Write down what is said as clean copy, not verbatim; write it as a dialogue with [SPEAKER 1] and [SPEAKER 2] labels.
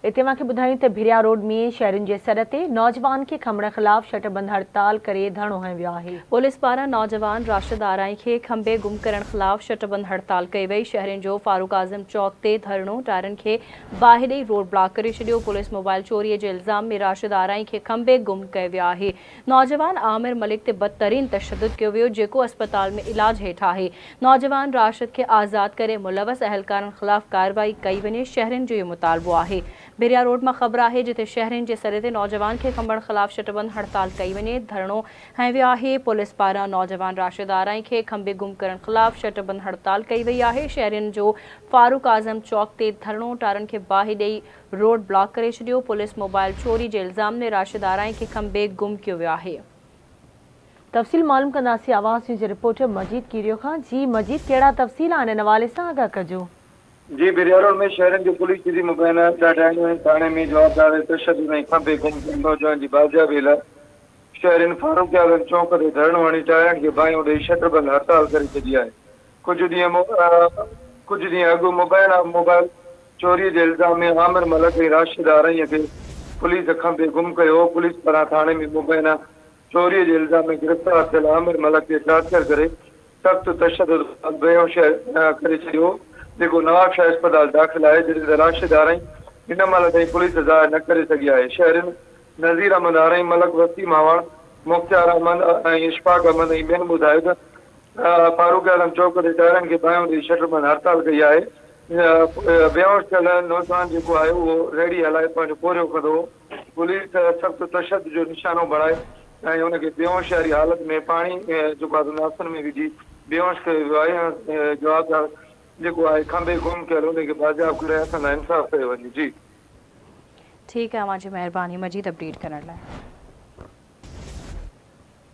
[SPEAKER 1] इतवां के ॿुधायूं त भिरिया रोड में शहरनि जे सर ते नौजवान के खमण ख़िलाफ़ शटबंद हड़ताल करे धरणो हंयो वियो आहे।
[SPEAKER 2] पुलिस पारां नौजवान राशिद आराई के खंबे गुम करण ख़िलाफ़ शटबंद हड़ताल कई वई। शहरनि जो फारूक आज़म चौक ते धरणो टायरनि खे बाहि ॾेई रोड ब्लॉक करे छॾियो। पुलिस मोबाइल चोरीअ जे इल्ज़ाम में राशिद आराई के खंबे गुम कयो वियो आहे। नौजवान आमिर मलिक ते बदतरीन तशद्दुद कयो वियो, जेको अस्पताल में इलाज हेठि आहे। नौजवान राशिद के आज़ाद करे मुलवस अहलकारनि ख़िलाफ़ कार्रवाई कई वञे, शहरनि जो इहो मुतालबो आहे। भिरिया रोड में खबर है जिते शहरनि जे सर ते नौजवान के खंबण ख़िलाफ़ शटबंद हड़ताल कई वञे, धरणो हंयो वियो आहे। पुलिस पारां नौजवान राशिद आराई के खंबे गुम करण ख़िलाफ़ शटबंद हड़ताल कई वई आहे। शहरनि जो फारूक आज़म चौक ते धरणो टारनि खे बाहि ॾेई रोड ब्लॉक करे छॾियो। पुलिस मोबाइल चोरी जे इल्ज़ाम में राशिद आराई के खंबे गुम कयो वियो आहे।
[SPEAKER 1] तफ़सील मालूम कंदासीं आवाज़ न्यूज़ जे रिपोर्टर मजीद कीरियो खां। जी मजीद, कहिड़ा तफ़सील आहिनि इन हवाले सां आगाह कजो।
[SPEAKER 3] जी, भिरिया रोड में शहरनि जो पुलिस जी मुबैना ॾाढाइयूं थाने में जवाबदार तशद्दुद ऐं खंबे गुम नौजवान जी बाजियाबी लाइ शहरनि फारूक आज़म चौक ते धरणो हणी टायरनि खे बाहियूं ॾेई शटबंद हड़ताल करे छॾी आहे। कुझु ॾींहं अॻु मोबाइल चोरीअ जे इल्ज़ाम में आमिर मलिक ऐं राशिद आराईअ खे पुलिस खंबे गुम कयो। पुलिस पारां थाने में मुबैना चोरीअ जे इल्ज़ाम में गिरफ़्तार थियल आमिर मलिक खे टार्चर करे सख़्त तशद्दुद बेहोश करे छॾियो, जेको नवाब शाह अस्पताल दाख़िल आहे, जॾहिं त राशिद आराई हिन महिल ताईं पुलिस ज़ाहिर न करे सघी आहे। शहरनि नज़ीर अहमद आराई, मलक वसीम आवाण, मुख़्तियार अहमद ऐं इशफाक अहमद ऐं ॿियनि ॿुधायो त फारूक आज़म चौक ते टायरनि खे बाहियूं ॾेई शटबंद हड़ताल कई आहे। बेहोश थियल नौजवान जेको आहे उहो रेडी हलाए पंहिंजो पोरियो कंदो हो। पुलिस सख़्त तशद्दुद जो निशानो बणाए ऐं हुनखे बेहोश वारी हालत में पाणी जेको आहे नासनि में विझी बेहोश कयो वियो आहे। जवाबदार जेको आहे खंबे गुम कयल हुनखे बाज़ियाब करे असां लाइ इंसाफ़ कयो वञे। जी
[SPEAKER 2] ठीक है, मुझे मेहरबानी मजीद अपडेट करण लाइ।